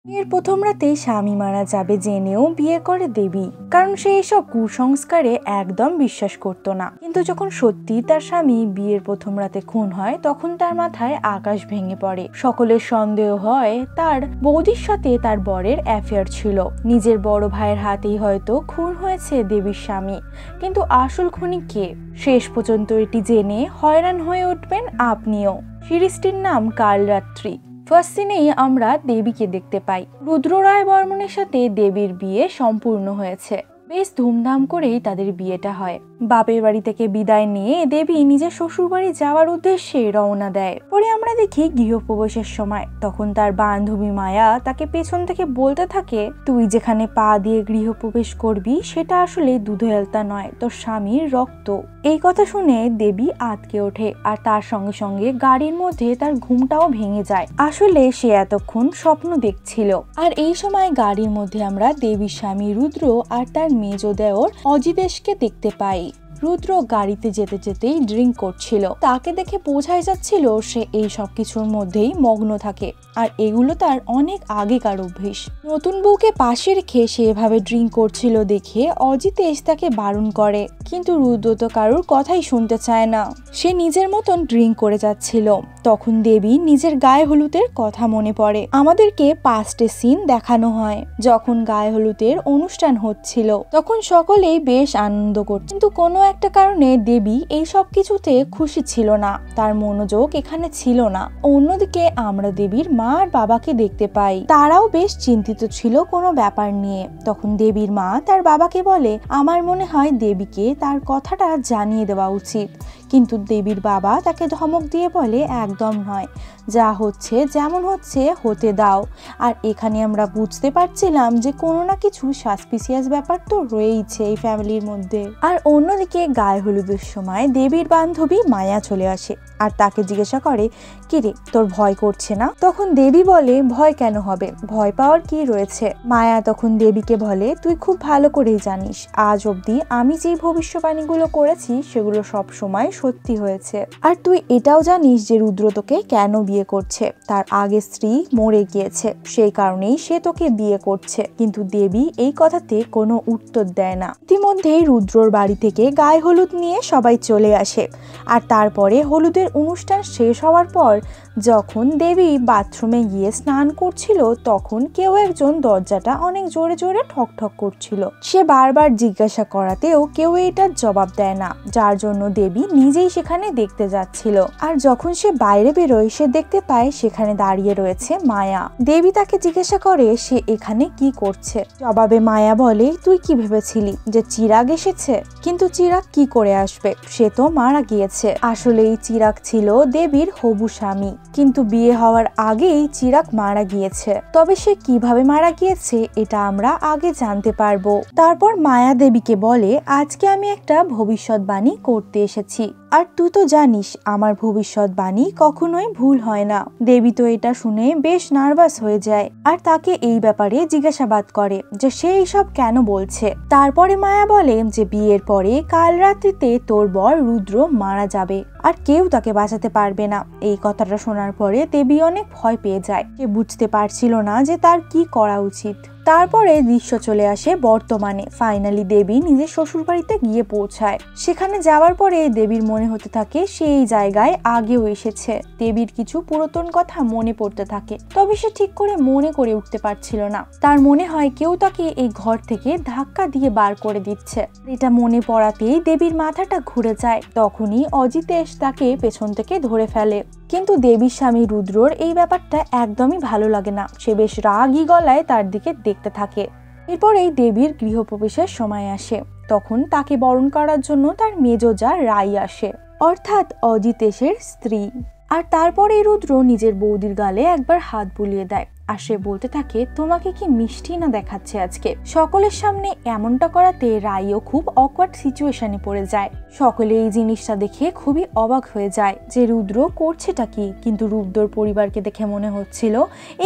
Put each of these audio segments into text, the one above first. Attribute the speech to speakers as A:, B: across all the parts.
A: বিয়ের প্রথম রাতে স্বামী মারা যাবে জেনেও বিয়ে করে দেবী, কারণ সে এসব কুসংস্কারে একদম বিশ্বাস করত না। কিন্তু যখন সত্যি তার স্বামী বিয়ের প্রথম রাতে খুন হয়, তখন তার মাথায় আকাশ ভেঙে পড়ে। সকলের সন্দেহ হয় তার বৌদির সাথে তার বরের অ্যাফেয়ার ছিল। নিজের বড় ভাইয়ের হাতেই হয়তো খুন হয়েছে দেবীর স্বামী, কিন্তু আসল খুনি কে? শেষ পর্যন্ত এটি জেনে হয়রান হয়ে উঠবেন আপনিও। সিরিজটির নাম কালরাত্রি। ফার্স্ট সিনেই আমরা দেবীকে দেখতে পাই। রুদ্র রায় বর্মনের সাথে দেবীর বিয়ে সম্পূর্ণ হয়েছে। বেশ ধুমধাম করেই তাদের বিয়েটা হয়। বাপের বাড়ি থেকে বিদায় নিয়ে দেবী নিজের শ্বশুর বাড়ি যাওয়ার উদ্দেশ্যে রওনা দেয়। পরে আমরা দেখি গৃহপ্রবেশের সময় তখন তার বান্ধবী মায়া তাকে পেছন থেকে বলতে থাকে, তুই যেখানে পা দিয়ে গৃহপ্রবেশ করবি সেটা আসলে দুধেলতা নয়, তোর স্বামীর রক্ত। এই কথা শুনে দেবী আঁতকে ওঠে, আর তার সঙ্গে সঙ্গে গাড়ির মধ্যে তার ঘুমটাও ভেঙে যায়। আসলে সে এতক্ষণ স্বপ্ন দেখছিল। আর এই সময় গাড়ির মধ্যে আমরা দেবীর স্বামী রুদ্র আর তার মেজ দেওর অজিতেশকে দেখতে পাই। রুদ্র গাড়িতে যেতে যেতেই ড্রিঙ্ক করছিল। তাকে দেখে বোঝাই যাচ্ছিল সে এই সব কিছুর মধ্যেই মগ্ন থাকে, আর এগুলো তার অনেক আগেকার অভ্যেস। নতুন বউকে পাশে রেখে সে এভাবে ড্রিঙ্ক করছিল দেখে অজিতেশ তাকে বারণ করে, কিন্তু রুদ্র তো কারোর কথাই শুনতে চায় না। সে নিজের মতন ড্রিঙ্ক করে যাচ্ছিল। তখন দেবী নিজের গায়ে হলুদের কথা মনে পড়ে। আমাদেরকে পাস্টের সিন দেখানো হয় যখন গায়ে হলুদের অনুষ্ঠান হচ্ছিল। তখন সকলেই বেশ আনন্দ করত, কিন্তু কোনো একটা কারণে দেবী এই সব কিছুতে খুশি ছিল না। তার মনোযোগ এখানে ছিল না। অন্যদিকে আমরা দেবীর মা আর বাবাকে দেখতে পাই। তারাও বেশ চিন্তিত ছিল কোনো ব্যাপার নিয়ে। তখন দেবীর মা তার বাবাকে বলে, আমার মনে হয় দেবীকে তার কথাটা জানিয়ে দেওয়া উচিত। কিন্তু দেবীর বাবা তাকে ধমক দিয়ে বলে, একদম নয়, যা হচ্ছে যেমন হচ্ছে হতে দাও। আর এখানে আমরা বুঝতে পারছিলাম যে কোনো না কিছু সাসপিসিয়াস ব্যাপার তো রয়েইছে এই ফ্যামিলির মধ্যে। আর অন্যদিকে গায়ে হলুদের সময় দেবীর বান্ধবী মায়া চলে আসে আর তাকে জিজ্ঞাসা করে, কিরে তোর ভয় করছে না? তখন দেবী বলে, ভয় কেন হবে, ভয় পাওয়ার কি রয়েছে? মায়া তখন দেবীকে বলে, তুই খুব ভালো করেই জানিস আজ অব্দি আমি যেই ভবিষ্যবাণীগুলো করেছি সেগুলো সব সময় সত্যি হয়েছে। আর তুই এটাও জানিস যে রুদ্র তোকে কেন বিয়ে করছে। তার আগে স্ত্রী মরে গিয়েছে, সেই কারণেই সে তোকে বিয়ে করছে। কিন্তু দেবী এই কথাতে কোনো উত্তর দেয় না। ইতিমধ্যেই রুদ্রর বাড়ি থেকে গায়ে হলুদ নিয়ে সবাই চলে আসে। আর তারপরে হলুদের অনুষ্ঠান শেষ হওয়ার পর যখন দেবী বাথরুমে গিয়ে স্নান করছিল, তখন কেউ একজন দরজাটা অনেক জোরে জোরে ঠক ঠক করছিল। সে বারবার জিজ্ঞাসা করাতেও কেউ এটার জবাব দেয় না, যার জন্য দেবী নিজেই সেখানে দেখতে যাচ্ছিল। আর যখন সে বাইরে বেরোয় সে দেখতে পায় সেখানে দাঁড়িয়ে রয়েছে মায়া। দেবী তাকে জিজ্ঞাসা করে সে এখানে কি করছে। জবাবে মায়া বলে, তুই কি ভেবেছিলি যে চিরাগ এসেছে? কিন্তু চিরাগ কি করে আসবে, সে তো মারা গিয়েছে। আসলে এই চিরাগ ছিল দেবীর হবু স্বামী, কিন্তু বিয়ে হওয়ার আগেই চিরাগ মারা গিয়েছে। তবে সে কিভাবে মারা গিয়েছে এটা আমরা আগে জানতে পারবো। তারপর মায়া দেবীকে বলে, আজকে আমি একটা ভবিষ্যৎবাণী করতে এসেছি, আর তুই তো জানিস আমার ভবিষ্যৎবাণী কখনোই ভুল হয় না। দেবী তো এটা শুনে বেশ নার্ভাস হয়ে যায় আর তাকে এই ব্যাপারে জিজ্ঞাসাবাদ করে যে সে এইসব কেন বলছে। তারপরে মায়া বলে যে বিয়ের পরে কাল রাত্রিতে তোর বর রুদ্র মারা যাবে আর কেউ তাকে বাঁচাতে পারবে না। এই কথাটা শোনার পরে দেবী অনেক ভয় পেয়ে যায়। সে বুঝতে পারছিল না যে তার কি করা উচিত। তারপরে দৃশ্য চলে আসে বর্তমানে। ফাইনালি দেবী নিজের শ্বশুর বাড়িতে গিয়ে পৌঁছায়। সেখানে যাওয়ার পরে দেবীর মনে হতে থাকে সেই জায়গায় আগেও এসেছে। দেবীর কিছু পুরাতন কথা মনে পড়তে থাকে, তবে সে ঠিক করে মনে করে উঠতে পারছিল না। তার মনে হয় কেউ তাকে এই ঘর থেকে ধাক্কা দিয়ে বার করে দিচ্ছে। এটা মনে পড়াতেই দেবীর মাথাটা ঘুরে যায়। তখনই অজিতেশ তাকে পেছন থেকে ধরে ফেলে। কিন্তু দেবীর স্বামী রুদ্রর এই ব্যাপারটা একদমই ভালো লাগে না। সে বেশ রাগী গলায় তার দিকে দেখতে থাকে। এরপরেই দেবীর গৃহপ্রবেশের সময় আসে। তখন তাকে বরণ করার জন্য তার মেজজা রাই আসে, অর্থাৎ অজিতেশের স্ত্রী। আর তারপরে রুদ্র নিজের বৌদির গালে একবার হাত বুলিয়ে দেয়। আর সে বলতে থাকে, তোমাকে কি মিষ্টি না দেখাচ্ছে আজকে। সকলের সামনে এমনটা করাতে রাইও খুব অকওয়ার্ড সিচুয়েশনে পড়ে যায়। সকলে এই জিনিসটা দেখে খুবই অবাক হয়ে যায় যে রুদ্র করছেটা কি। কিন্তু রুদ্রর পরিবারকে দেখে মনে হচ্ছিল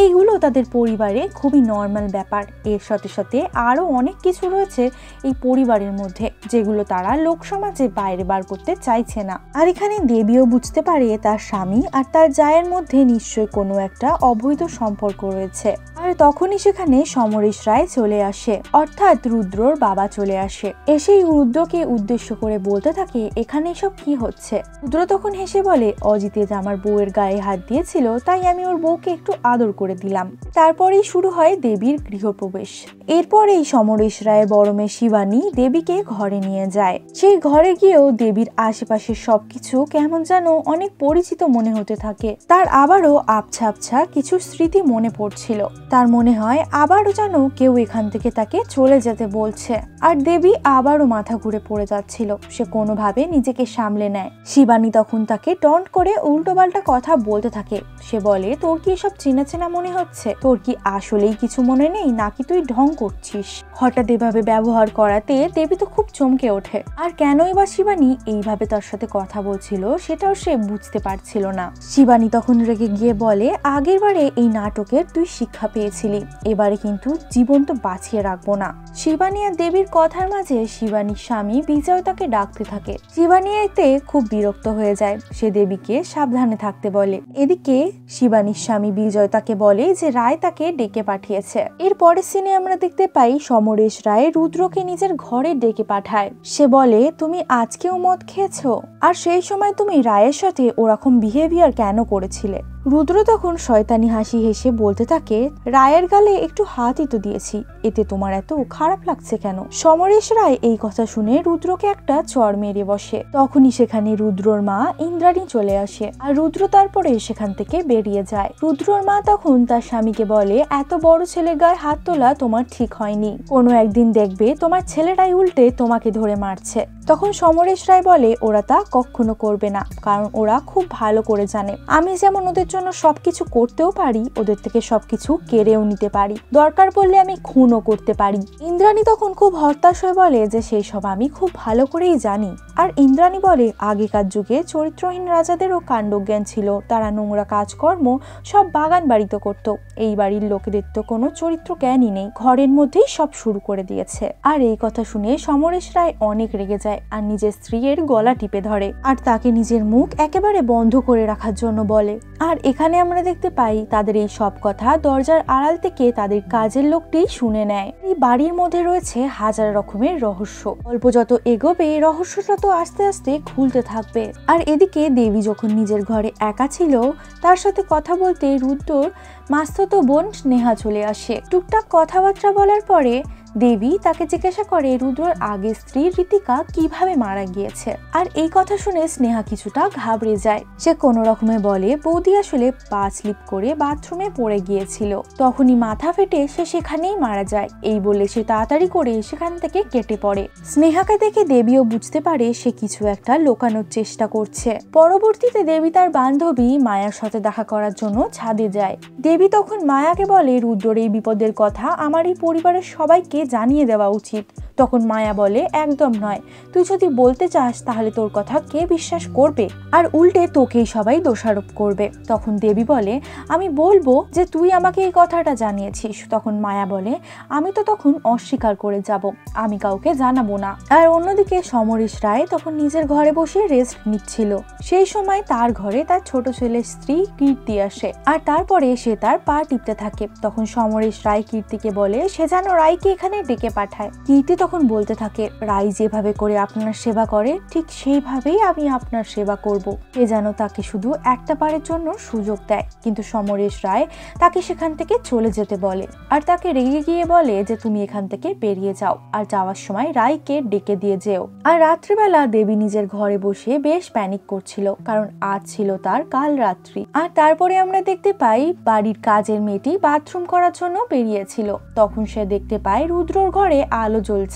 A: এইগুলো তাদের পরিবারে খুবই নর্মাল ব্যাপার। এর সাথে সাথে আরো অনেক কিছু রয়েছে এই পরিবারের মধ্যে যেগুলো তারা লোক সমাজে বাইরে বার করতে চাইছে না। আর এখানে দেবীও বুঝতে পারে তার স্বামী আর তার জায়ের মধ্যে নিশ্চয়ই কোনো একটা অবৈধ সম্পর্ক রয়েছে। আর তখনই সেখানে সমরেশ রায় চলে আসে, অর্থাৎ রুদ্রর বাবা চলে আসে। এসেই রুদ্রকে উদ্দেশ্য করে বলতে থাকে, এখানে এসব কি হচ্ছে? রুদ্র তখন হেসে বলে, অজিতে যে আমার বউয়ের গায়ে হাত দিয়েছিল, তাই আমি ওর বউকে একটু আদর করে দিলাম। তারপরেই শুরু হয় দেবীর গৃহপ্রবেশ। এরপরেই সমরেশ রায়ের বড় মেয়ে শিবানী দেবীকে ঘরে নিয়ে যায়। সেই ঘরে গিয়েও দেবীর আশেপাশের সবকিছু কেমন যেন অনেক পরিচিত মনে হতে থাকে। তার আবারও আবছা আবছা কিছু স্মৃতি মনে পড়ছিল। তার মনে হয় আবারও যেন কেউ এখান থেকে তাকে চলে যেতে বলছে। আর দেবী আবারও মাথা ঘুরে পড়ে যাচ্ছিল। সে কোনোভাবে নিজেকে সামলে নেয়। শিবানী তখন তাকে টন্ট করে উল্টোপাল্টা কথা বলতে থাকে। সে বলে, তোর কি এসব চেনা চেনা মনে হচ্ছে? তোর কি আসলেই কিছু মনে নেই, নাকি তুই ঢং করছিস? হঠাৎ এভাবে ব্যবহার করাতে দেবী তো খুব চমকে ওঠে। আর কেনই বা শিবানী এইভাবে তার সাথে কথা বলছিল সেটাও সে বুঝতে পারছিল না। শিবানী তখন রেগে গিয়ে বলে, আগের বারে এই নাটকের তুই শিক্ষা পেয়েছিলি, এবারে কিন্তু জীবন তো বাঁচিয়ে রাখবো না। শিবানী আর দেবীর কথার মাঝে শিবানীর স্বামী বিজয় তাকে ডাকতে থাকে। শিবানী এতে খুব বিরক্ত হয়ে যায়। সে দেবীকে সাবধানে থাকতে বলে। এদিকে শিবানীর স্বামী বিজয় তাকে বলে যে রায় তাকে ডেকে পাঠিয়েছে। এর পরের সিনে আমরা দেখতে পাই সমরেশ রায় রুদ্রকে নিজের ঘরে ডেকে পাঠায়। সে বলে, তুমি আজকেও মদ খেয়েছো? আর সেই সময় তুমি রায়ের সাথে ওরকম বিহেভিয়ার কেন করেছিলে? রুদ্র তখন শয়তানি হাসি হেসে বলতে থাকে, রায়ের গালে একটু হাতই তো দিয়েছি, এতে তোমার এত খারাপ লাগছে কেন? সমরেশ রায় এই কথা শুনে রুদ্রকে একটা চড় মেরে বসে। তখনই সেখানে রুদ্রর মা ইন্দ্রাণী চলে আসে। আর রুদ্র তারপরে সেখান থেকে বেরিয়ে যায়। রুদ্রর মা তখন তার স্বামীকে বলে, এত বড় ছেলের গায়ে হাত তোলা তোমার ঠিক হয়নি। কোনো একদিন দেখবে তোমার ছেলেটাই উল্টে তোমাকে ধরে মারছে। তখন সমরেশ রায় বলে, ওরা তা কখনো করবে না, কারণ ওরা খুব ভালো করে জানে আমি যেমন ওদের জন্য সবকিছু করতেও পারি, ওদের থেকে সবকিছু কেড়েও নিতে পারি, দরকার পড়লে আমি খুনও করতে পারি। ইন্দ্রাণী তখন খুব হতাশ হয়ে বলে যে সেই সব আমি খুব ভালো করেই জানি। আর ইন্দ্রাণী বলে, আগেকার যুগে চরিত্রহীন রাজাদেরও কাণ্ডজ্ঞান ছিল, তারা নোংরা কাজকর্ম সব বাগান বাড়িতে করত। এই বাড়ির লোকেদের তো কোনো চরিত্র জ্ঞানই নেই, ঘরের মধ্যেই সব শুরু করে দিয়েছে। আর এই কথা শুনে সমরেশ রায় অনেক রেগে যায় আর নিজের স্ত্রীর গলা টিপে ধরে আর তাকে নিজের মুখ একেবারে বন্ধ করে রাখার জন্য বলে। আর এখানে আমরা দেখতে পাই তাদের এই সব কথা দরজার আড়াল থেকে তাদের কাজের লোকটি শুনে নেয়। এই বাড়ির মধ্যে রয়েছে হাজার রকমের রহস্য। গল্প যত এগোবে রহস্যটা তো আস্তে আস্তে খুলতে থাকবে। আর এদিকে দেবী যখন নিজের ঘরে একা ছিল, তার সাথে কথা বলতে রুদ্রর মাস্তুতো বোন স্নেহা চলে আসে। টুকটাক কথাবার্তা বলার পরে দেবী তাকে জিজ্ঞাসা করে রুদ্রর আগের স্ত্রী ঋতিকা কিভাবে মারা গিয়েছে। আর এই কথা শুনে স্নেহা কিছুটা ঘাবড়ে যায়। সে কোনো রকমে বলে, বৌদি আসলে পা স্লিপ করে বাথরুমে পড়ে গিয়েছিল, তখনই মাথা ফেটে সে সেখানেই মারা যায়। এই বলে সে তাড়াতাড়ি করে সেখান থেকে কেটে পড়ে। স্নেহাকে দেখে দেবীও বুঝতে পারে সে কিছু একটা লুকানোর চেষ্টা করছে। পরবর্তীতে দেবী তার বান্ধবী মায়ার সাথে দেখা করার জন্য ছাদে যায়। দেবী তখন মায়াকে বলে, রুদ্রর এই বিপদের কথা আমার এই পরিবারের সবাইকে জানিয়ে দেওয়া উচিত। তখন মায়া বলে, একদম নয়, তুই যদি বলতে চাস তাহলে তোর কথা কে বিশ্বাস করবে, আর উল্টে তোকেই সবাই দোষারোপ করবে। তখন দেবী বলে, আমি বলবো যে তুই আমাকে এই কথাটা জানিয়েছিস। তখন মায়া বলে, আমি তো তখন অস্বীকার করে যাব, আমি কাউকে জানাবো না। আর অন্যদিকে সমরেশ রায় তখন নিজের ঘরে বসে রেস্ট নিচ্ছিল। সেই সময় তার ঘরে তার ছোট ছেলের স্ত্রী কীর্তি আসে আর তারপরে সে তার পা টিপতে থাকে। তখন সমরেশ রায় কীর্তিকে বলে সে যেন রায়কে এখানে ডেকে পাঠায়। কীর্তি তখন বলতে থাকে, রায় যেভাবে করে আপনার সেবা করে ঠিক সেইভাবেই আমি আপনার সেবা করব। এ যেন তাকে শুধু একটা বারের জন্য সুযোগ দেয়। কিন্তু সমরেশ রায় তাকে সেখান থেকে চলে যেতে বলে আর তাকে রেগে গিয়ে বলে যে তুমি এখান থেকে বেরিয়ে যাও, আর যাওয়ার সময় রায়কে ডেকে দিয়ে যেও। আর রাত্রিবেলা দেবী নিজের ঘরে বসে বেশ প্যানিক করছিল, কারণ আজ ছিল তার কাল রাত্রি। আর তারপরে আমরা দেখতে পাই বাড়ির কাজের মেয়েটি বাথরুম করার জন্য বেরিয়েছিল। তখন সে দেখতে পায় রুদ্রর ঘরে আলো জ্বলছে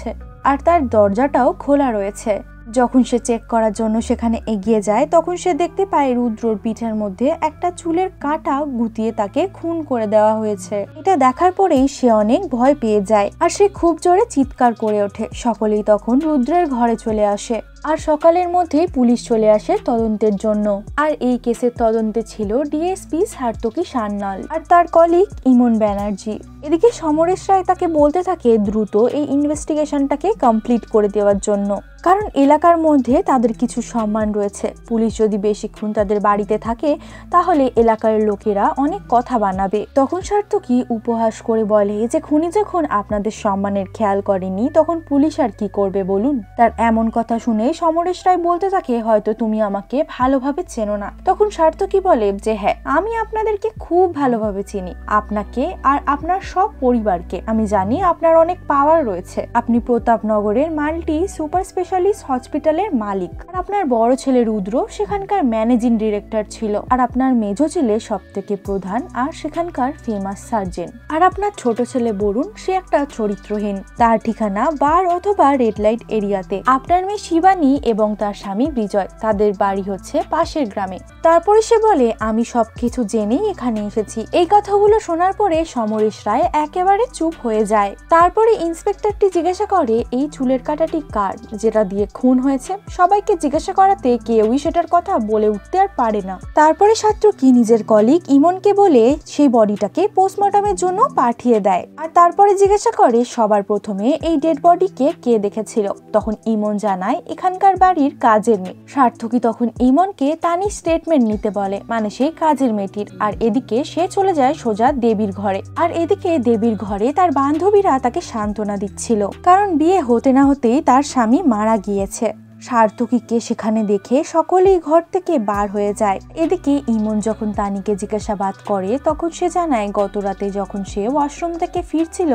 A: আর তার দরজাটাও খোলা রয়েছে। যখন সে চেক করার জন্য সেখানে এগিয়ে যায়, তখন সে দেখতে পায় রুদ্রর পিঠের মধ্যে একটা চুলের কাঁটা গুতিয়ে তাকে খুন করে দেওয়া হয়েছে। এটা দেখার পরেই সে অনেক ভয় পেয়ে যায় আর সে খুব জোরে চিৎকার করে ওঠে। সকলেই তখন রুদ্রের ঘরে চলে আসে। আর সকালের মধ্যেই পুলিশ চলে আসে তদন্তের জন্য। আর এই কেসের তদন্তে ছিল ডিএসপি সার্থকী সান্যাল আর তার কলিগ ইমন ব্যানার্জি। এদিকে সমরেশ রায় তাকে বলতে থাকে দ্রুত এই ইনভেস্টিগেশনটাকে কমপ্লিট করে দেওয়ার জন্য, কারণ এলাকার মধ্যে তাদের কিছু সম্মান রয়েছে। পুলিশ যদি বেশিক্ষণ তাদের বাড়িতে থাকে তাহলে এলাকার লোকেরা অনেক কথা বানাবে। তখন সার্থকী উপহাস করে বলে যে খুনি যখন আপনাদের সম্মানের খেয়াল করেনি তখন পুলিশ আর কি করবে বলুন। তার এমন কথা শুনে সমরেশ রায় বলতে থাকে হয়তো তুমি আমাকে ভালোভাবে চেনো না। তখন সার্থকী বলে যে হ্যাঁ, আমি আপনাদেরকে খুব ভালোভাবে চিনি, আপনাকে আর আপনার সব পরিবারকে। আমি জানি আপনার অনেক পাওয়ার রয়েছে, আপনি প্রতাপনগরের মাল্টি সুপার স্পেশালিস্ট হসপিটালের মালিক, আর আপনার বড় ছেলে রুদ্র সেখানকার ম্যানেজিং ডিরেক্টর ছিল, আর আপনার মেজো ছেলে সব থেকে প্রধান আর সেখানকার ফেমাস সার্জন, আর আপনার ছোট ছেলে বরুণ সে একটা চরিত্রহীন, তার ঠিকানা বার অথবা রেড লাইট এরিয়াতে। আপনার মেয়ে শিবানী এবং তার স্বামী বিজয় তাদের বাড়ি হচ্ছে পাশের গ্রামে। তারপরে সে বলে আমি সবকিছু জেনেই এখানে এসেছি। এই কথাগুলো শোনার পরে সমরেশ রায় একেবারে চুপ হয়ে যায়। তারপরে ইন্সপেক্টরটি জিজ্ঞাসা করে এই চুলের কাঁটাটি কার যেটা দিয়ে খুন হয়েছে। সবাইকে জিজ্ঞাসা করাতে কেউই সেটার কথা বলে উঠতে আর পারে না। তারপরে সার্থকী নিজের কলিগ ইমনকে বলে সেই বডিটাকে পোস্টমর্টমের জন্য পাঠিয়ে দেয়। আর তারপরে জিজ্ঞাসা করে সবার প্রথমে এই ডেড বডিকে কে দেখেছিল। তখন ইমন জানায় এখানকার বাড়ির কাজের মেয়ে। সার্থকী তখন ইমনকে তানি স্টেটমেন্ট নিতে বলে, মানে সেই কাজের মেয়েটির। আর এদিকে সে চলে যায় সোজা দেবীর ঘরে। আর এদিকে দেবীর ঘরে তার বান্ধবীরা তাকে সান্ত্বনা দিচ্ছিল, কারণ বিয়ে হতে না হতেই তার স্বামী মারা গিয়েছে। সার্থকীকে সেখানে দেখে সকলেই ঘর থেকে বার হয়ে যায়। এদিকে ইমন যখন তানিকে জিজ্ঞাসাবাদ করে তখন সে জানায় গত রাতে যখন সে ওয়াশরুম থেকে ফিরছিল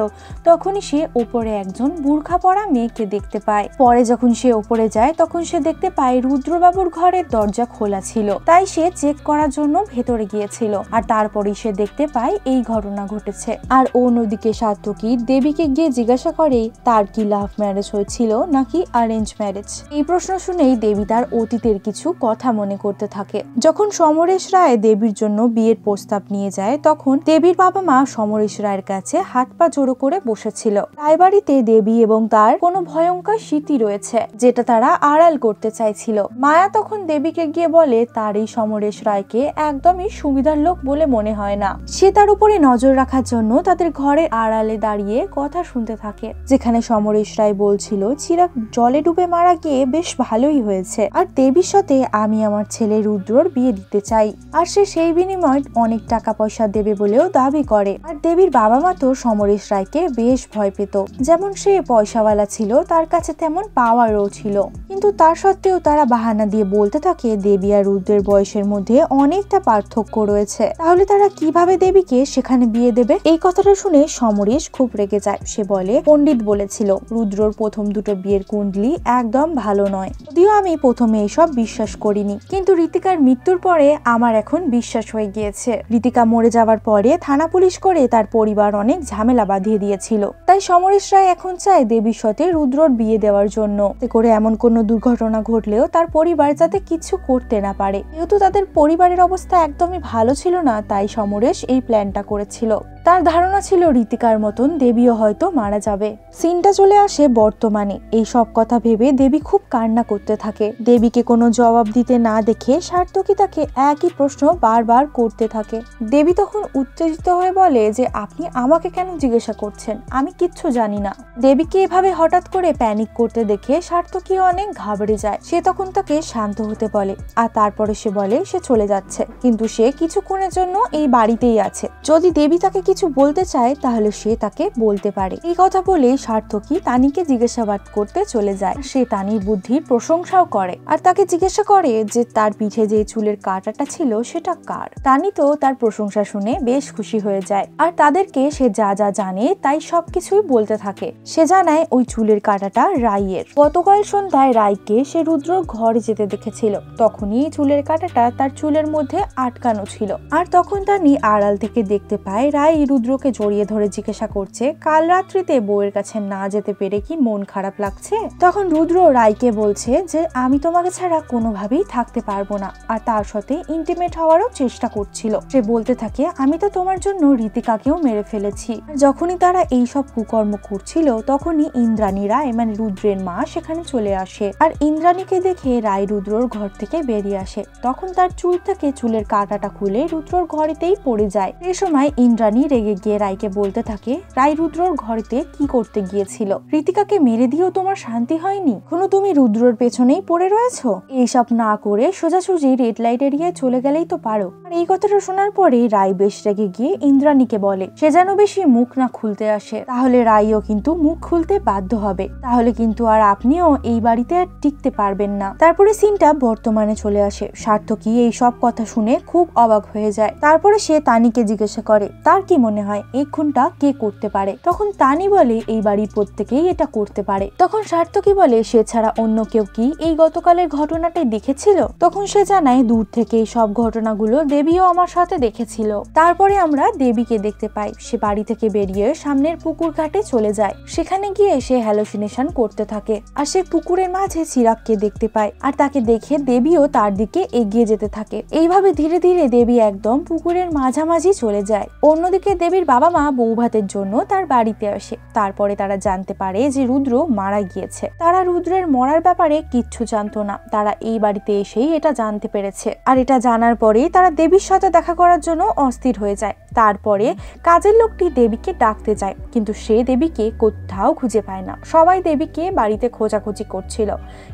A: তখনই সে ওপরে একজন বুরখা পরা মেয়েকে দেখতে পায়। পরে যখন সে ওপরে যায় তখন সে দেখতে পায় রুদ্রবাবুর ঘরের দরজা খোলা ছিল, তাই সে চেক করার জন্য ভেতরে গিয়েছিল। আর তারপরেই সে দেখতে পায় এই ঘটনা ঘটেছে। আর অন্যদিকে সার্থকী দেবীকে গিয়ে জিজ্ঞাসা করে তার কি লাভ ম্যারেজ হয়েছিল নাকি অ্যারেঞ্জ ম্যারেজ। এই প্রশ্ন শুনেই দেবী তার অতীতের কিছু কথা মনে করতে থাকে। যখন সমরেশ রায় দেবীর জন্য বিয়ের প্রস্তাব নিয়ে যায় তখন দেবীর বাবা মা সমরেশ রায়ের কাছে হাত পা জোড়ো করে বসেছিল। রায়বাড়িতে দেবী এবং তার কোনো ভয়ঙ্কর স্মৃতি রয়েছে যেটা তারা আড়াল করতে চাইছিল। মায়া তখন দেবীকে গিয়ে বলে তার এই সমরেশ রায়কে একদমই সুবিধার লোক বলে মনে হয় না। সে তার উপরে নজর রাখার জন্য তাদের ঘরের আড়ালে দাঁড়িয়ে কথা শুনতে থাকে, যেখানে সমরেশ রায় বলছিল চিরাগ জলে ডুবে মারা গিয়ে বেশ ভালোই হয়েছে, আর দেবীর সাথে আমি আমার ছেলে রুদ্রর বিয়ে দিতে চাই। আর সে সেই বিনিময়ে অনেক টাকা পয়সা দেবে বলেও দাবি করে। আর দেবীর বাবা মা তো সমরেশ রায়কে বেশ ভয় পেত, যেমন সে পয়সাওয়ালা ছিল তার কাছে তেমন পাওয়ারও ছিল। কিন্তু তার সত্ত্বেও তারা বাহানা দিয়ে বলতে থাকে দেবী আর রুদ্রের বয়সের মধ্যে অনেকটা পার্থক্য রয়েছে, তাহলে তারা কিভাবে দেবীকে সেখানে বিয়ে দেবে। এই কথাটা শুনে সমরেশ খুব রেগে যায়। সে বলে পণ্ডিত বলেছিল রুদ্রর প্রথম দুটো বিয়ের কুণ্ডলি একদম ভালো নয়। যদিও আমি প্রথমে এসব বিশ্বাস করিনি, কিন্তু ঋতিকার মৃত্যুর পরে আমার এখন বিশ্বাস হয়ে গিয়েছে। ঋতিকা মরে যাওয়ার পরে থানা পুলিশ করে তার পরিবার অনেক ঝামেলা বাঁধিয়ে দিয়েছিল, তাই সমরেশ রায় এখন চায় দেবীর সাথে রুদ্রর বিয়ে দেওয়ার জন্য, এতে করে এমন কোনো দুর্ঘটনা ঘটলেও তার পরিবার যাতে কিছু করতে না পারে। যেহেতু তাদের পরিবারের অবস্থা একদমই ভালো ছিল না, তাই সমরেশ এই প্ল্যানটা করেছিল। তার ধারণা ছিল ঋতিকার মতন দেবীও হয়তো মারা যাবে। সিনটা চলে আসে বর্তমানে। এই সব কথা ভেবে দেবী খুব কান্না করতে থাকে। দেবীকে কোনো জবাব দিতে না দেখে সার্থকী তাকে একই প্রশ্ন বারবার করতে থাকে। দেবী তখন উত্তেজিত হয়ে বলে যে আপনি আমাকে কেন জিজ্ঞাসা করছেন, আমি কিচ্ছু জানি না। দেবীকে এভাবে হঠাৎ করে প্যানিক করতে দেখে সার্থকী অনেক ঘাবড়ে যায়। সে তখন তাকে শান্ত হতে বলে, আর তারপরে সে বলে সে চলে যাচ্ছে, কিন্তু সে কিছুক্ষণের জন্য এই বাড়িতেই আছে। যদি দেবী তাকে কিছু বলতে চায় তাহলে সে তাকে বলতে পারে। এই কথা বলে সার্থকী তানিকে জিজ্ঞাসাবাদ করতে চলে যায়। সে তানির বুদ্ধির প্রশংসাও করে আর তাকে জিজ্ঞাসা করে যে তার পিঠে যে চুলের কাঁটাটা ছিল সেটা কার। তানি তো তার প্রশংসা শুনে বেশ খুশি হয়ে যায় আর তাদেরকে সে যা যা জানে তাই সবকিছুই বলতে থাকে। সে জানায় ওই চুলের কাঁটাটা রাইয়ের। গতকাল সন্ধ্যায় রাইকে সে রুদ্রর ঘরে যেতে দেখেছিল, তখনই চুলের কাঁটাটা তার চুলের মধ্যে আটকানো ছিল। আর তখন তানি আড়াল থেকে দেখতে পায় রাই রুদ্রকে জড়িয়ে ধরে জিজ্ঞাসা করছে কাল রাত্রিতে বউয়ের কাছে না যেতে পেরে কি মন খারাপ লাগছে। তখন রুদ্র রাইকে বলছে যে আমি তোমাকে ছাড়া কোনোভাবেই থাকতে পারবো না, আর তার সাথে ইন্টিমেট হওয়ারও চেষ্টা করছিল। সে বলতে থাকে আমি তো তোমার জন্য ঋতিকাকেও মেরে ফেলেছি। যখনই তারা এই সব কুকর্ম করছিল তখনই ইন্দ্রাণী রায় মানে রুদ্রের মা সেখানে চলে আসে, আর ইন্দ্রাণীকে দেখে রায় রুদ্রর ঘর থেকে বেরিয়ে আসে। তখন তার চুল থেকে চুলের কাঁটাটা খুলে রুদ্রর ঘরেতেই পড়ে যায়। এই সময় ইন্দ্রাণী রেগে গিয়ে রায়কে বলতে থাকে রায় রুদ্রর ঘরেতে কি করতে গিয়েছিল? ঋতিকাকে মেরে দিয়েও তোমার শান্তি হয়নি? এখনো তুমি রুদ্রর পেছনেই পড়ে রয়েছো? এইসব না করে সোজাসুজি রেড লাইট এরিয়ায় চলে গেলেই তো পারো। আর এই কথাটা শোনার পরে রায় বেশ রেগে গিয়ে ইন্দ্রাণীকে বলে সে যেন বেশি মুখ না খুলতে আসে, তাহলে রায়ও কিন্তু মুখ খুলতে বাধ্য হবে, তাহলে কিন্তু আর আপনিও এই বাড়িতে আর টিকতে পারবেন না। তারপরে সিনটা বর্তমানে চলে আসে। সার্থকী এই সব কথা শুনে খুব অবাক হয়ে যায়। তারপরে সে তানিকে জিজ্ঞাসা করে তার কি মনে হয় এই খুনটা কে করতে পারে। তখন তানি বলে এই বাড়ির প্রত্যেকেই এটা করতে পারে। তখন সার্থকী বলে সে ছাড়া অন্য কেউ কি এই গতকালের ঘটনাটাই দেখেছিল? তখন সে জানায় দূর থেকে এই সব ঘটনাগুলো দেবীও আমার সাথে দেখেছিল। তারপরে আমরা দেবীকে দেখতে পাই সে বাড়ি থেকে বেরিয়ে সামনের পুকুর ঘাটে চলে যায়। সেখানে গিয়ে সে হ্যালোসিনেশন করতে থাকে, আর সে পুকুরের মাঝে চিরাগকে দেখতে পায়, আর তাকে দেখে দেবীও তার দিকে এগিয়ে যেতে থাকে। এইভাবে ধীরে ধীরে দেবী একদম পুকুরের মাঝামাঝি চলে যায়। অন্যদিকে দেবীর বাবা মা বৌভাতের জন্য তার বাড়িতে আসে। তারপরে তারা জানতে পারে যে রুদ্র মারা গিয়েছে। তারা রুদ্রের মরার ব্যাপারে কিচ্ছু জানতো না, তারা এই বাড়িতে এসেই এটা জানতে পেরেছে। আর এটা জানার পরেই তারা দেবীর সাথে দেখা করার জন্য অস্থির হয়ে যায়। তারপরে কাজের লোকটি দেবীকে ডাকতে যায়, কিন্তু সে দেবীকে কোথাও খুঁজে পায় না। সবাই দেবীকে বাড়িতে খোঁজাখুঁজি করছিল,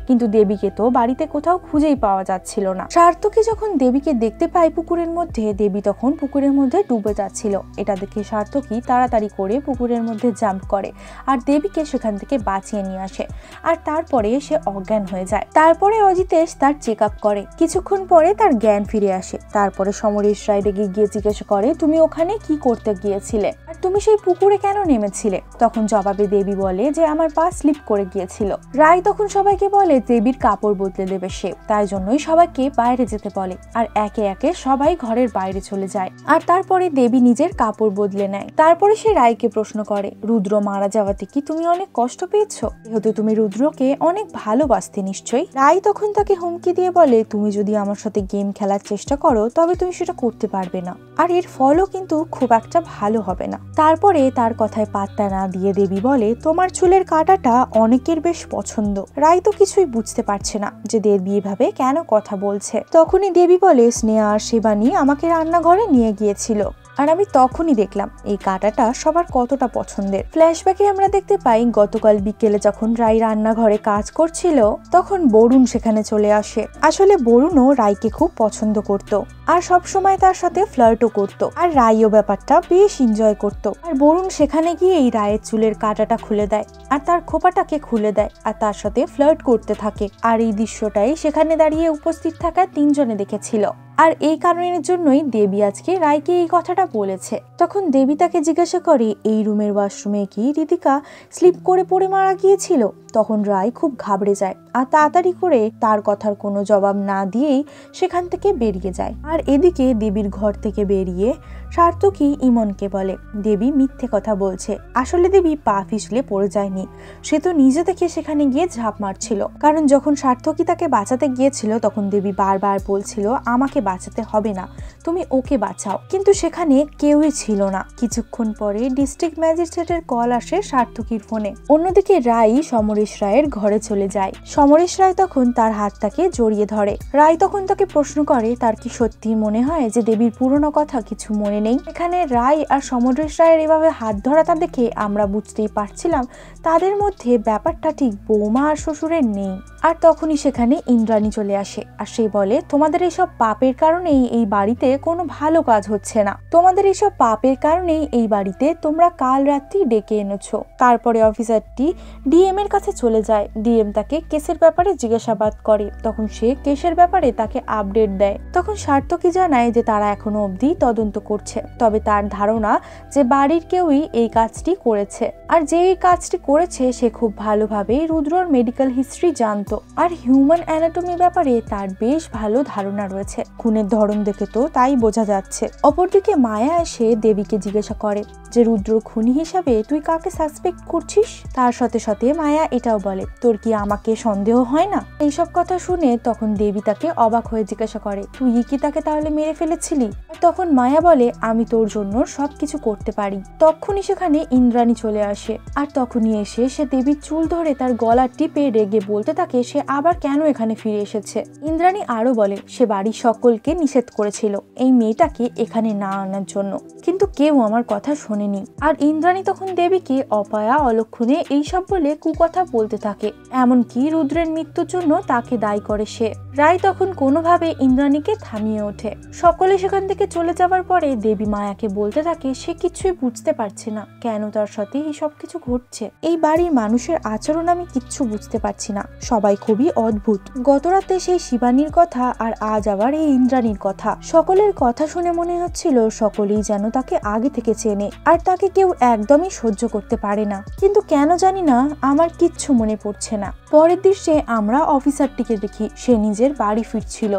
A: কিন্তু দেবীকে তো বাড়িতে কোথাও খুঁজেই পাওয়া যাচ্ছিল না। সার্থকী যখন দেবীকে দেখতে পায় পুকুরের মধ্যে, দেবী তখন পুকুরের মধ্যে ডুবে যাচ্ছিল। এটা দেখে সার্থকী তাড়াতাড়ি করে পুকুরের মধ্যে জাম্প করে আর দেবীকে সেখান থেকে বাঁচিয়ে নিয়ে আসে, আর তারপরে সে অজ্ঞান হয়ে যায়। তারপরে অজিতেশ তার চেক আপ করে। কিছুক্ষণ পরে তার জ্ঞান ফিরে আসে। তারপরে সমরেশ রায় রেগে গিয়ে জিজ্ঞাসা করে তুমি ওখানে কি করতে গিয়েছিলে, আর তুমি সেই পুকুরে কেন নেমেছিলে? তখন জবাবে দেবী বলে যে আমার পা স্লিপ করে গিয়েছিল। রায় তখন সবাইকে বলে দেবীর কাপড় বদলে দেবে সে, তাই জন্যই সবাইকে বাইরে যেতে বলে, আর একে একে সবাই ঘরের বাইরে চলে যায়। আর তারপরে দেবী নিজের কাপড় বদলে নেয়। তারপরে সে রায়কে প্রশ্ন করে রুদ্র মারা যাওয়াতে কি তুমি অনেক কষ্ট পেয়েছো? যেহেতু তুমি রুদ্রকে অনেক ভালোবাসতে নিশ্চয়ই। রায় তখন তাকে হুমকি দিয়ে বলে তুমি যদি আমার সাথে গেম খেলার চেষ্টা করো তবে তুমি সেটা করতে পারবে না, আর এর ফলও কিন্তু খুব একটা ভালো হবে না। তারপরে তার কথায় পাত্তা না দিয়ে দেবী বলে তোমার চুলের কাঁটাটা অনেকের বেশ পছন্দ। রায় তো কিছুই বুঝতে পারছে না যে দেবী এভাবে কেন কথা বলছে। তখনই দেবী বলে স্নেহা আর শিবানী আমাকে রান্নাঘরে নিয়ে গিয়েছিল, আর আমি তখনই দেখলাম এই কাঁটাটা সবার কতটা পছন্দের। ফ্ল্যাশব্যাকে আমরা দেখতে পাই গতকাল বিকেলে যখন রায় রান্নাঘরে কাজ করছিল তখন বরুণ সেখানে চলে আসে। আসলে বরুণও রায়কে খুব পছন্দ করত আর সবসময় তার সাথে ফ্লার্টও করত, আর রায়ও ব্যাপারটা বেশ এনজয় করত। আর বরুণ সেখানে গিয়ে এই রায়ের চুলের কাঁটাটা খুলে দেয় আর তার খোপাটাকে খুলে দেয় আর তার সাথে ফ্লার্ট করতে থাকে। আর এই দৃশ্যটাই সেখানে দাঁড়িয়ে উপস্থিত থাকা তিনজনে দেখেছিল, আর এই কারণের জন্যই দেবী আজকে রায়কে এই কথাটা বলেছে। তখন দেবী তাকে জিজ্ঞাসা করে এই রুমের ওয়াশরুমে কি ঋতিকা স্লিপ করে পড়ে মারা গিয়েছিল? তখন রায় খুব ঘাবড়ে যায় আর তাড়াতাড়ি করে তার কথার কোনো জবাব না দিয়েই সেখান থেকে বেরিয়ে যায়। আর এদিকে দেবীর ঘর থেকে বেরিয়ে সার্থকী ইমনকে বলে দেবী মিথ্যে কথা বলছে, আসলে দেবী পা পিছলে পড়ে যায়নি, সে তো নিজে থেকে সেখানে গিয়ে ঝাঁপ মারছিল। কারণ যখন সার্থকী তাকে বাঁচাতে গিয়েছিল তখন দেবী বারবার বলছিল আমাকে বাঁচাতে হবে না, তুমি ওকে বাঁচাও, কিন্তু সেখানে কেউই ছিল না। কিছুক্ষণ পরে ডিস্ট্রিক্ট ম্যাজিস্ট্রেটের কল আসে সার্থকীর ফোনে। অন্যদিকে রায় সমরেশ রায়ের ঘরে চলে যায়। সমরেশ রায় তখন তার হাতটাকে জড়িয়ে ধরে। রায় তখন তাকে প্রশ্ন করে তার কি সত্যি মনে হয় যে দেবীর পুরনো কথা কিছু মনে নেই? এখানে রায় আর সমরেশ রায়ের এভাবে হাত ধরাটা দেখে আমরা বুঝতেই পারছিলাম তাদের মধ্যে ব্যাপারটা ঠিক বৌমা আর শ্বশুরের নেই। আর তখনই সেখানে ইন্দ্রাণী চলে আসে আর সে বলে তোমাদের এইসব পাপের কারণেই এই বাড়িতে কোনো ভালো কাজ হচ্ছে না, তোমাদের এইসব পাপের কারণেই এই বাড়িতে তোমরা কাল রাত্রি ডেকে এনেছো। তারপরে অফিসারটি ডিএম এর কাছে চলে যায়। ডিএম তাকে কেসের ব্যাপারে জিজ্ঞাসাবাদ করে, তখন সে কেসের ব্যাপারে তাকে আপডেট দেয়। তখন সার্থকী জানায় যে তারা এখনো অবধি তদন্ত করছে করছে, তবে তার ধারণা যে বাড়ির কেউই এই কাজটি করেছে, আর যে এই কাজটি করেছে সে খুব ভালোভাবে রুদ্রর মেডিকেল হিস্ট্রি জানতো আর হিউম্যান অ্যানাটমি ব্যাপারে তার বেশ ভালো ধারণা রয়েছে। খুনের ধরন দেখে তো তাই বোঝা যাচ্ছে। অপরদিকে মায়া এসে দেবীকে জিজ্ঞাসা করে যে রুদ্র খুনি হিসাবে তুই কাকে সাসপেক্ট করছিস। তার সাথে সাথে মায়া এটাও বলে তোর কি আমাকে সন্দেহ হয় না। এইসব কথা শুনে তখন দেবী তাকে অবাক হয়ে জিজ্ঞাসা করে তুই কি তাকে তাহলে মেরে ফেলেছিলি। তখন মায়া বলে আমি তোর জন্য সবকিছু করতে পারি। তখনই সেখানে ইন্দ্রাণী চলে আসে, আর তখনই এসে সে দেবীর চুল ধরে তার গলা টিপে রেগে বলতে থাকে সে আবার কেন এখানে ফিরে এসেছে। ইন্দ্রাণী আরো বলে সে বাড়ির সকলকে নিষেধ করেছিল এই মেয়েটাকে এখানে না আনার জন্য, কিন্তু কেউ আমার কথা শোনেনি। আর ইন্দ্রাণী তখন দেবীকে অপায়া অলক্ষণে এইসব বলে কুকথা বলতে থাকে, এমনকি রুদ্রের মৃত্যুর জন্য তাকে দায়ী করে সে। রায় তখন কোনোভাবে ইন্দ্রাণীকে থামিয়ে ওঠে। সকলে সেখান থেকে চলে যাওয়ার পরে দেবী মায়াকে বলতে থাকে সে কিছুই বুঝতে পারছে না কেন তার সাথে এই সব কিছু ঘটছে। এই বাড়ির মানুষের আচরণ আমি কিচ্ছু বুঝতে পারছি না, সবাই খুবই অদ্ভুত। গতরাতে সেই শিবানীর কথা আর আজ আবার এই ইন্দ্রাণীর কথা। সকলের কথা শুনে মনে হচ্ছিল সকলেই যেন তাকে আগে থেকে চেনে আর তাকে কেউ একদমই সহ্য করতে পারে না, কিন্তু কেন জানি না আমার কিচ্ছু মনে পড়ছে না। পরের দৃশ্যে আমরা অফিসারটিকে দেখি সে নিজের বাড়ি ফিরছিল।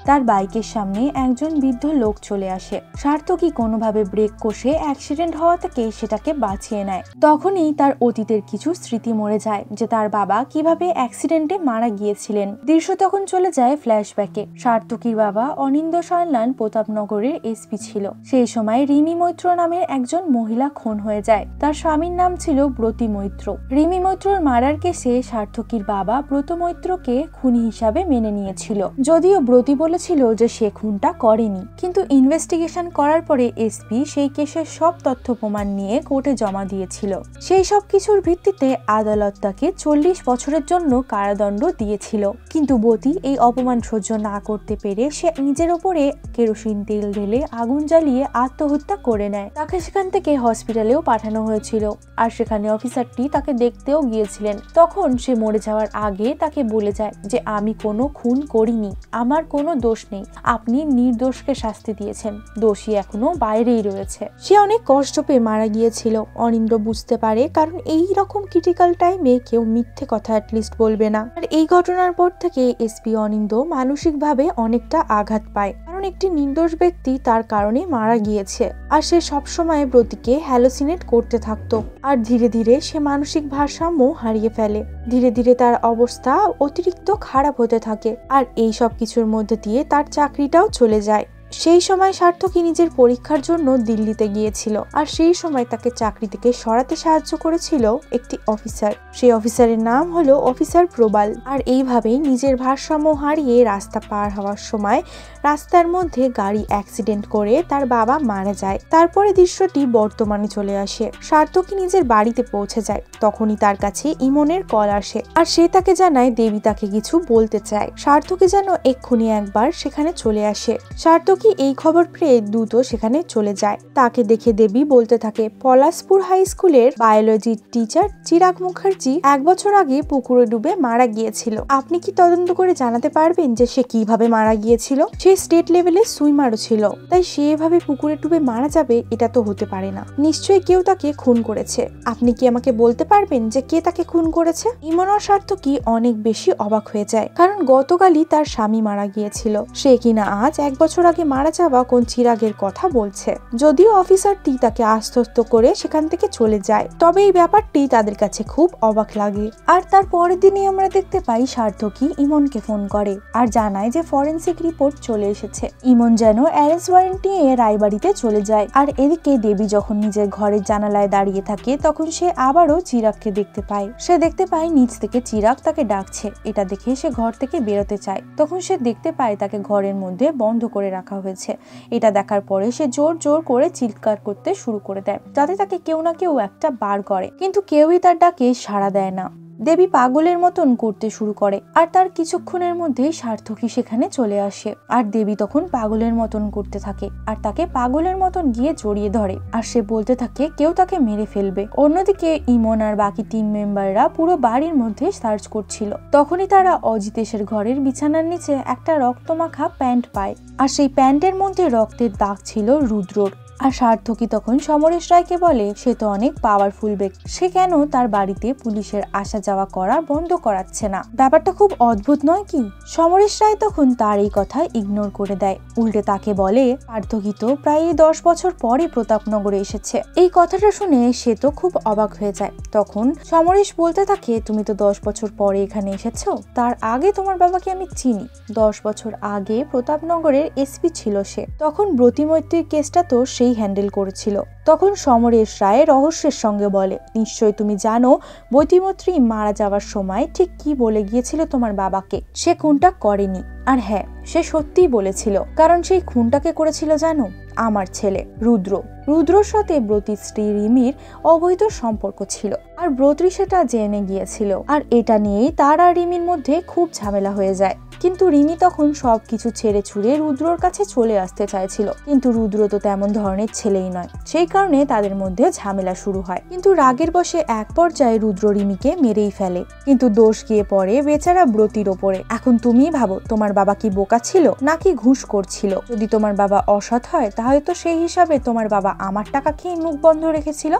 A: তার বাইকের সামনে একজন বৃদ্ধ লোক চলে আসে। সার্থকী কোনোভাবে ব্রেক কষে অ্যাক্সিডেন্ট হওয়া থেকে সেটাকে বাঁচিয়ে নেয়। তখনই তার অতীতের কিছু স্মৃতি মরে যায় যে তার বাবা কিভাবে অ্যাক্সিডেন্টে মারা গিয়েছিলেন। দৃশ্য তখন চলে যায় ফ্ল্যাশব্যাকে। সার্থকীর বাবা অনিন্দ সান্যাল প্রতাপনগরের এসপি ছিল। সেই সময় রিমি মৈত্র নামের একজন মহিলা খুন হয়ে যায়। তার স্বামীর নাম ছিল ব্রতী মৈত্র। রিমি মৈত্রর মারার কেসে সার্থকীর বাবা ব্রত মৈত্রকে খুনি হিসাবে মেনে নিয়েছিল, যদিও ব্রতী বলেছিল যে সে খুনটা করেনি। কিন্তু ইনভেস্টিগেশন করার পরে এসপি সেই কেসের সব তথ্য প্রমাণ নিয়ে কোর্টে জমা দিয়েছিল। সেই সব কিছুর ভিত্তিতে আদালত তাকে 40 বছরের জন্য কারাদণ্ড দিয়েছিল। কিন্তু ব্রতী এই অপমান সহ্য না করতে পেরে সে নিজের ওপরে কেরোসিন তেল ঢেলে আগুন জ্বালিয়ে আত্মহত্যা করে নেয়। তাকে সেখান থেকে হসপিটালেও পাঠানো হয়েছিল, আর সেখানে অফিসারটি তাকে দেখতেও গিয়েছিলেন। তখন সে মরে যাওয়ার আগে তাকে বলে যায় যে আমি কোনো খুন করিনি, আমার কোনো দোষ নেই, আপনি নির্দোষকে শাস্তি দিয়েছেন, দোষী এখনো বাইরেই রয়েছে। সে অনেক কষ্ট পেয়ে মারা গিয়েছিল। অনিন্দ্র বুঝতে পারে, কারণ এই রকম ক্রিটিক্যাল টাইমে কেউ মিথ্যে কথা অ্যাটলিস্ট বলবে না। আর এই ঘটনার পর থেকে এসপি অনিন্দ মানসিকভাবে অনেকটা আঘাত পায়, কারণ একটি নির্দোষ ব্যক্তি তার কারণে মারা গিয়েছে। আর সে সবসময় ব্রতীকে হ্যালোসিনেট করতে থাকতো, আর ধীরে ধীরে সে মানসিক ভারসাম্য হারিয়ে ফেলে। ধীরে ধীরে তার অবস্থা অতিরিক্ত খারাপ হতে থাকে, আর এই সব কিছুর মধ্যে দিয়ে তার চাকরিটাও চলে যায়। সেই সময় সার্থকী নিজের পরীক্ষার জন্য দিল্লিতে গিয়েছিল, আর সেই সময় তাকে চাকরি থেকে সরাতে সাহায্য করেছিল একটি অফিসার। সেই অফিসারের নাম হলো অফিসার প্রবাল। আর এইভাবেই নিজের ভারসাম্য হারিয়ে রাস্তা পার হওয়ার সময় রাস্তার মধ্যে গাড়ি অ্যাক্সিডেন্ট করে তার বাবা মারা যায়। তারপরে দৃশ্যটি বর্তমানে চলে আসে। সার্থকী নিজের বাড়িতে পৌঁছে যায়। তখনই তার কাছে ইমনের কল আসে, আর সে তাকে জানায় দেবী তাকে কিছু বলতে চায়। সার্থকী যেন এক্ষুনি একবার সেখানে চলে আসে। সার্থকী এই খবর পেয়ে দ্রুত সেখানে চলে যায়। তাকে দেখে দেবী বলতে থাকে পলাশপুর হাই স্কুলের বায়োলজির টিচার চিরাগ মুখার্জি 1 বছর আগে পুকুরে ডুবে মারা গিয়েছিল। আপনি কি তদন্ত করে জানাতে পারবেন যে সে কিভাবে মারা গিয়েছিল? সে স্টেট লেভেলে সুইমারও ছিল, তাই সে এভাবে পুকুরে ডুবে মারা যাবে এটা তো হতে পারে না। নিশ্চয়ই কেউ তাকে খুন করেছে। আপনি কি আমাকে বলতে পারবেন যে কে তাকে খুন করেছে? ইমন আর সার্থকী অনেক বেশি অবাক হয়ে যায়, কারণ গতকালই তার স্বামী মারা গিয়েছিল। সে কিনা আজ 1 বছর আগে মারা যাওয়া কোন চিরাগের কথা বলছে। যদিও অফিসারটি তাকে আশ্বস্ত করে সেখান থেকে চলে যায়, তবে এই ব্যাপারটি তাদের কাছে খুব অবাক লাগে। আর তার পরের দিনই আমরা দেখতে পাই সার্থকী ইমনকে ফোন করে আর জানায় যে ফরেন্সিক রিপোর্ট চলে এসেছে। ইমন যেন অ্যারেস্ট ওয়ারেন্ট নিয়ে রায়বাড়িতে চলে যায়। আর এদিকে দেবী যখন নিজের ঘরের জানালায় দাঁড়িয়ে থাকে তখন সে আবারও চিরাগকে দেখতে পায়। সে দেখতে পায় নিচ থেকে চিরাগ তাকে ডাকছে। এটা দেখে সে ঘর থেকে বেরোতে চায়। তখন সে দেখতে পায় তাকে ঘরের মধ্যে বন্ধ করে রাখা হয়েছে। এটা দেখার পরে সে জোর জোর করে চিৎকার করতে শুরু করে দেয়, যাতে তাকে কেউ না কেউ একটা বার করে, কিন্তু কেউই তার ডাকে সাড়া দেয় না। দেবী পাগলের মতন করতে শুরু করে, আর তার কিছুক্ষণের মধ্যেই সার্থকী সেখানে চলে আসে। আর দেবী তখন পাগলের মতন করতে থাকে, আর তাকে পাগলের মতন গিয়ে জড়িয়ে ধরে, আর সে বলতে থাকে কেউ তাকে মেরে ফেলবে। অন্যদিকে ইমন আর বাকি টিম মেম্বাররা পুরো বাড়ির মধ্যে সার্চ করছিল। তখনই তারা অজিতেশের ঘরের বিছানার নিচে একটা রক্তমাখা প্যান্ট পায়, আর সেই প্যান্টের মধ্যে রক্তের দাগ ছিল রুদ্রর। আর সার্থকী তখন সমরেশ রায়কে বলে সে তো অনেক পাওয়ারফুল ব্যক্তি, সে কেন তার বাড়িতে পুলিশের আসা যাওয়া করা বন্ধ করাচ্ছে না? ব্যাপারটা খুব অদ্ভুত নয় কি? সমরেশ রায় তখন তার এই কথা ইগনোর করে দেয়, উল্টে তাকে বলে সার্থকী তো প্রায় 10 বছর পরে প্রতাপনগরে এসেছে। এই কথাটা শুনে সে তো খুব অবাক হয়ে যায়। তখন সমরেশ বলতে থাকে তুমি তো 10 বছর পরে এখানে এসেছো, তার আগে তোমার বাবাকে আমি চিনি। 10 বছর আগে প্রতাপনগরের এসপি ছিল সে, তখন ব্রতিমৈত্রীর কেসটা তো সেই হ্যান্ডেল করেছিল। তখন সমরেশ রায় রহস্যের সঙ্গে বলে নিশ্চয় তুমি জানো ব্রতিমৈত্রী মারা যাওয়ার সময় ঠিক কি বলে গিয়েছিল তোমার বাবাকে? সে খুনটা করেনি। আর হ্যাঁ, সে সত্যিই বলেছিল, কারণ সেই খুনটাকে করেছিল জানো? আমার ছেলে রুদ্র। রুদ্রর সাথে ব্রতির স্ত্রী রিমির অবৈধ সম্পর্ক ছিল, আর ব্রতি সেটা জেনে গিয়েছিল। আর এটা নিয়েই তার আর রিমির মধ্যে খুব ঝামেলা হয়ে যায়। কিন্তু রিমি তখন সবকিছু ছেড়ে ছুড়ে রুদ্রর কাছে চলে আসতে চাইছিল, কিন্তু রুদ্র তো তেমন ধরনের ছেলেই নয়। সেই কারণে তাদের মধ্যে ঝামেলা শুরু হয়। কিন্তু রাগের বশে এক পর্যায়ে রুদ্র রিমিকে মেরেই ফেলে, কিন্তু দোষ গিয়ে পড়ে বেচারা ব্রতির ওপরে। এখন তুমি ভাবো তোমার বাবা কি বোকা ছিল নাকি ঘুষ করছিল? যদি তোমার বাবা অসৎ হয় তাহলে তো সেই হিসাবে তোমার বাবা আমার টাকা খেয়ে মুখ বন্ধ রেখেছিল।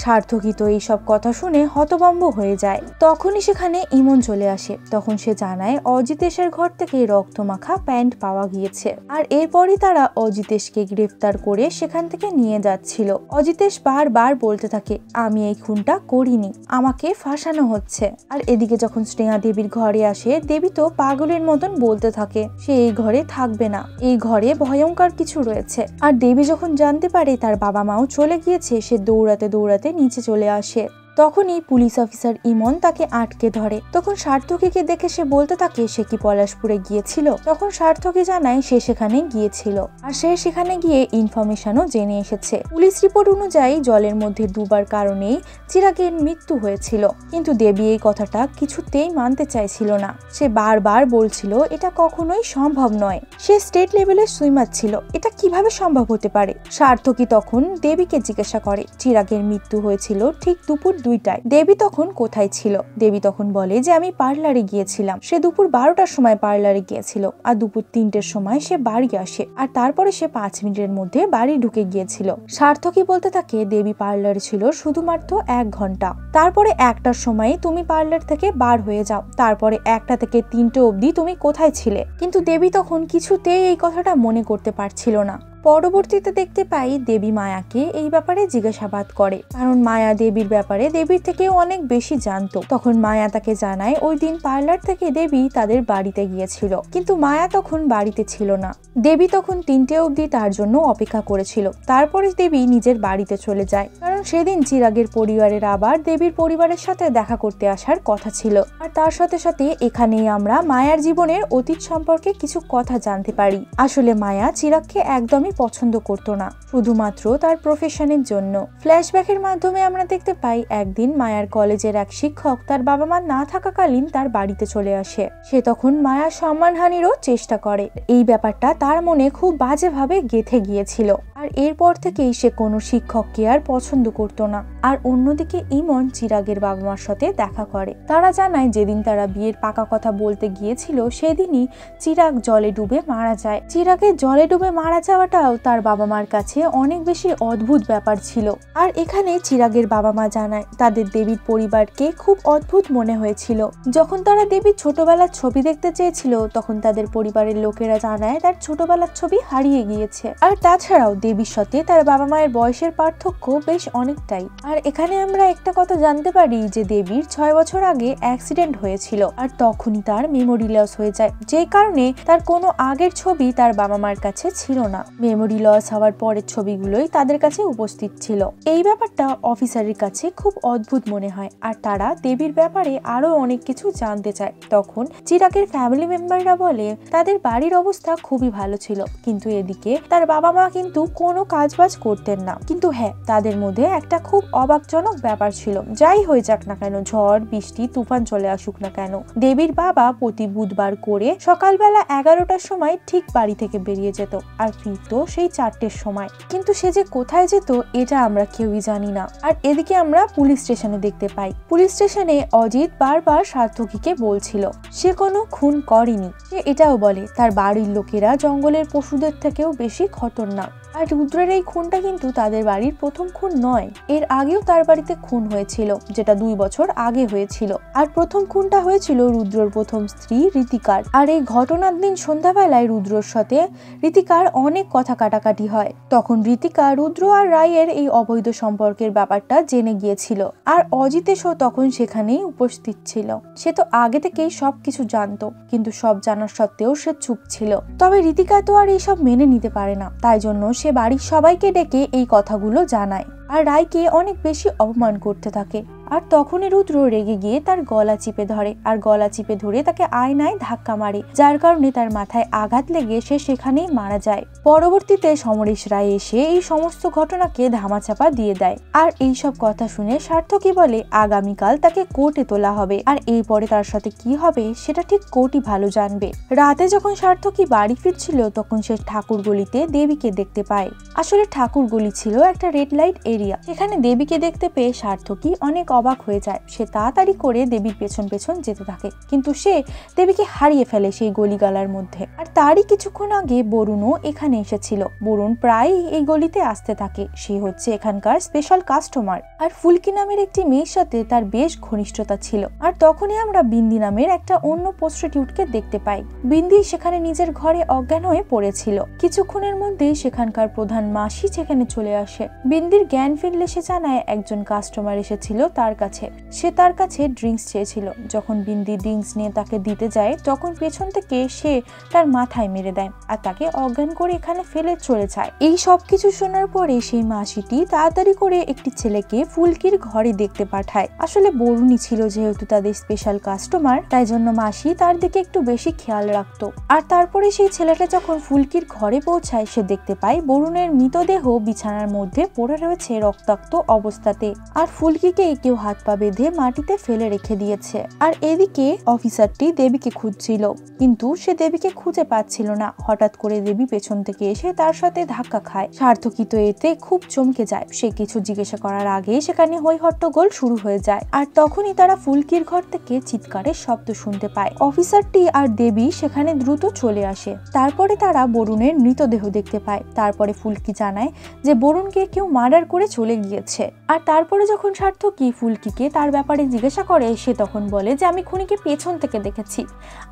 A: সার্থকী তো এইসব কথা শুনে হতভম্ব হয়ে যায়। তখনই সেখানে ইমন চলে আসে। তখন সে জানায় অজিতেশের ঘর থেকে রক্তমাখা প্যান্ট পাওয়া গিয়েছে, আর এরপরই তারা অজিতেশকে গ্রেফতার করে সেখান থেকে নিয়ে যাচ্ছিল। অজিতেশ বারবার বলতে থাকে আমি এই খুনটা করিনি, আমাকে ফাঁসানো হচ্ছে। আর এদিকে যখন স্নেহা দেবীর ঘরে আসে, দেবী তো পাগলের মতন বলতে থাকে সে এই ঘরে থাকবে না, এই ঘরে ভয়ঙ্কর কিছু রয়েছে। আর দেবী যখন জানতে পারে তার বাবা মাও চলে গিয়েছে, সে দৌড়াতে দৌড়াতে নিচে চলে আসে। তখনই পুলিশ অফিসার ইমন তাকে আটকে ধরে। তখন সার্থকীকে দেখে সে বলতে থাকে সে কি পলাশপুরে গিয়েছিল? তখন সার্থকী জানায় সে সেখানে গিয়েছিল, আর সে সেখানে গিয়ে ইনফরমেশনও জেনে এসেছে। পুলিশ রিপোর্ট অনুযায়ী জলের মধ্যে ডুবার কারণেই চিরাগের মৃত্যু হয়েছিল। কিন্তু দেবী এই কথাটা কিছুতেই মানতে চাইছিল না। সে বারবার বলছিল এটা কখনোই সম্ভব নয়, সে স্টেট লেভেলের সুইমার ছিল, এটা কিভাবে সম্ভব হতে পারে? সার্থকী তখন দেবীকে জিজ্ঞাসা করে চিরাগের মৃত্যু হয়েছিল ঠিক দুপুর 2টায়, দেবী তখন কোথায় ছিল? দেবী তখন বলে যে আমি পার্লারে গিয়েছিলাম। সে দুপুর 12টার সময় পার্লারে গিয়েছিল, আর দুপুর 3টের সময় সে বাড়ি আসে, আর তারপরে সে 5 মিনিটের মধ্যে বাড়ি ঢুকে গিয়েছিল। সার্থকী বলতে থাকে দেবী পার্লারে ছিল শুধুমাত্র 1 ঘন্টা, তারপরে 1টার সময় তুমি পার্লার থেকে বার হয়ে যাও, তারপরে 1টা থেকে 3টে অবধি তুমি কোথায় ছিলে? কিন্তু দেবী তখন কিছুতেই এই কথাটা মনে করতে পারছিল না। পরবর্তীতে দেখতে পাই দেবী মায়াকে এই ব্যাপারে জিজ্ঞাসাবাদ করে, কারণ মায়া দেবীর ব্যাপারে দেবীর থেকেও অনেক বেশি জানতো। তখন মায়া তাকে জানায় ওই দিন পার্লার থেকে দেবী তাদের বাড়িতে গিয়েছিল, কিন্তু মায়া তখন বাড়িতে ছিল না। দেবী তখন 3টে অবধি তার জন্য অপেক্ষা করেছিল, তারপরে দেবী নিজের বাড়িতে চলে যায়, কারণ সেদিন চিরাগের পরিবারের আবার দেবীর পরিবারের সাথে দেখা করতে আসার কথা ছিল। আর তার সাথে সাথে এখানেই আমরা মায়ার জীবনের অতীত সম্পর্কে কিছু কথা জানতে পারি। আসলে মায়া চিরাগকে একদমই পছন্দ করতো না, শুধুমাত্র তার প্রফেশনের জন্য। ফ্ল্যাশব্যাকের মাধ্যমে আমরা দেখতে পাই একদিন মায়ার কলেজের এক শিক্ষক তার বাবা মা না থাকাকালীন তার বাড়িতে চলে আসে। সে তখন মায়ার সম্মানহানিরও চেষ্টা করে। এই ব্যাপারটা তার মনে খুব বাজেভাবে গেঁথে গিয়েছিল, আর এরপর থেকেই সে কোনো শিক্ষককে আর পছন্দ করতো না। আর অন্যদিকে ইমন চিরাগের বাবা মার সাথে দেখা করে। তারা জানায় যেদিন তারা বিয়ের পাকা কথা বলতে গিয়েছিল সেদিনই চিরাগ জলে ডুবে মারা যায়। চিরাগের জলে ডুবে মারা যাওয়াটাও তার বাবা মার কাছে অনেক বেশি অদ্ভুত ব্যাপার ছিল। আর এখানে চিরাগের বাবা মা জানায় তাদের দেবীর পরিবারকে খুব অদ্ভুত মনে হয়েছিল। যখন তারা দেবীর ছোটবেলার ছবি দেখতে চেয়েছিল তখন তাদের পরিবারের লোকেরা জানায় তার ছোটবেলার ছবি হারিয়ে গিয়েছে। আর তাছাড়াও দেবীর সাথে তার বাবা মায়ের বয়সের পার্থক্য বেশ অনেকটাই। আর এখানে আমরা একটা কথা জানতে পারি যে দেবীর 6 বছর আগে অ্যাক্সিডেন্ট হয়েছিল, আর তখনই তার মেমোরি লস হয়ে যায়, যে কারণে তার কোনো আগের ছবি তার বাবা মার কাছে ছিল না। মেমোরি লস হওয়ার পরের ছবিগুলোই তাদের কাছে উপস্থিত ছিল। এই ব্যাপারটা অফিসারের কাছে খুব অদ্ভুত মনে হয়, আর তারা দেবীর ব্যাপারে আরো অনেক কিছু জানতে চায়। তখন চিরাগের ফ্যামিলি মেম্বাররা বলে তাদের বাড়ির অবস্থা খুবই ভালো ছিল, কিন্তু এদিকে তার বাবা মা কিন্তু কোনো কাজবাজ করতেন না। কিন্তু হ্যাঁ, তাদের মধ্যে একটা খুব অবাকজনক ব্যাপার ছিল। যাই হয়ে যাক না কেন, ঝড় বৃষ্টি তুফান চলে আসুক না কেন, দেবীর বাবা প্রতি বুধবার করে সকালবেলা 11টার সময় ঠিক বাড়ি থেকে বেরিয়ে যেত, আর ফিরত সেই 4টের সময়। কিন্তু সে যে কোথায় যেত এটা আমরা কেউই জানি না। আর এদিকে আমরা পুলিশ স্টেশনে দেখতে পাই, পুলিশ স্টেশনে অজিত বারবার সার্থকীকে বলছিল সে কোনো খুন করেনি। সে এটাও বলে তার বাড়ির লোকেরা জঙ্গলের পশুদের থেকেও বেশি খতরনাক। আর রুদ্রের এই খুনটা কিন্তু তাদের বাড়ির প্রথম খুন নয়, এর আগেও তার বাড়িতে খুন হয়েছিল, যেটা 2 বছর আগে হয়েছিল। আর প্রথম খুনটা হয়েছিল রুদ্রর প্রথম স্ত্রী ঋতিকার। আর এই ঘটনার দিন সন্ধ্যাবেলায় রুদ্রর সাথে ঋতিকার অনেক কথা কাটাকাটি হয়। তখন ঋতিকা রুদ্র আর রায়ের এই অবৈধ সম্পর্কের ব্যাপারটা জেনে গিয়েছিল। আর অজিত এসও তখন সেখানেই উপস্থিত ছিল। সে তো আগে থেকেই সবকিছু জানতো, কিন্তু সব জানার সত্ত্বেও সে চুপ ছিল। তবে ঋতিকা তো আর এইসব মেনে নিতে পারে না, তাই জন্য সে বাড়ির সবাইকে ডেকে এই কথাগুলো জানায় আর রায়কে অনেক বেশি অপমান করতে থাকে। আর তখনই রুদ্র রেগে গিয়ে তার গলা চিপে ধরে, আর গলা চিপে ধরে তাকে আয়নায় ধাক্কা মারে, যার কারণে তার মাথায় আঘাত লেগে সে সেখানেই মারা যায়। পরবর্তীতে সমরেশ রায় এসে এই সমস্ত ঘটনাকে ধামাচাপা দিয়ে দেয়। আর এই সব কথা শুনে সার্থকী বলে আগামীকাল তাকে কোর্টে তোলা হবে, আর এরপরে তার সাথে কি হবে সেটা ঠিক কোর্টই ভালো জানবে। রাতে যখন সার্থকী বাড়ি ফিরছিল তখন সে ঠাকুর গলিতে দেবীকে দেখতে পায়। আসলে ঠাকুর গলি ছিল একটা রেড লাইট এরিয়া। সেখানে দেবীকে দেখতে পেয়ে সার্থকী অনেক অবাক হয়ে যায়। সে তাড়াতাড়ি করে দেবীর পেছন পেছন যেতে থাকে, কিন্তু সে দেবীকে হারিয়ে ফেলে সেই গলিগালার মধ্যে। আর তারই কিছুক্ষণ আগে বরুণও এখানে এসেছিল। বরুণ প্রায় এই গলিতে আসতে থাকে, সে হচ্ছে এখানকার স্পেশাল কাস্টমার। আর ফুলকি নামের একটি মেয়ের সাথে তার বেশ ঘনিষ্ঠতা ছিল। আর তখনই আমরা বিন্দি নামের একটা অন্য প্রস্টিটিউটকে দেখতে পাই। বিন্দি সেখানে নিজের ঘরে অজ্ঞান হয়ে পড়েছিল। কিছুক্ষণের মধ্যেই সেখানকার প্রধান মাসি সেখানে চলে আসে। বিন্দির জ্ঞান ফিরলে সে জানায় একজন কাস্টমার এসেছিল তার কাছে। সে তার কাছে ড্রিঙ্কস চেয়েছিল। যখন বিন্দি ড্রিঙ্কস নিয়ে তাকে দিতে যায় তখন পেছন থেকে সে তার মাথায় মেরে দেয় আর তাকে অজ্ঞান করে এখানে ফেলে চলে যায়। এই সবকিছু শোনার পরে সেই মাসিটি তাড়াতাড়ি করে একটি ছেলেকে ফুলকির ঘরে দেখতে পাঠায়। আসলে বরুণই ছিল যেহেতু তাদের স্পেশাল কাস্টমার, তাই জন্য মাসি তার দিকে একটু বেশি খেয়াল রাখতো। আর তারপরে সেই ছেলেটা যখন ফুলকির ঘরে পৌঁছায় সে দেখতে পায় বরুণের মৃতদেহ বিছানার মধ্যে পড়ে রয়েছে রক্তাক্ত অবস্থাতে। আর ফুলকিকে কেউ হাত পা বেঁধে মাটিতে ফেলে রেখে দিয়েছে। আর এদিকে অফিসারটি দেবীকে খুঁজছিল, কিন্তু সে দেবীকে খুঁজে পাচ্ছিল না। হঠাৎ করে দেবী পেছন থেকে এসে তার সাথে ধাক্কা খায়। সার্থকী তো এতে খুব চমকে যায়। সে কিছু জিজ্ঞাসা করার আগে সেখানে হই হট্টগোল শুরু হয়ে যায়। আর তখনই তারা ফুলকির ঘর থেকে চিৎকারের শব্দ শুনতে পায়। অফিসারটি আর দেবী সেখানে দ্রুত চলে আসে। তারপরে তারা বরুণের মৃতদেহ দেখতে পায়। তারপরে ফুলকি জানায় যে বরুণকে কেউ মার্ডার করে চলে গিয়েছে। আর তারপরে যখন সার্থকী ফুলকিকে তার ব্যাপারে জিজ্ঞাসা করে সে তখন বলে যে আমি খুনিকে পেছন থেকে দেখেছি।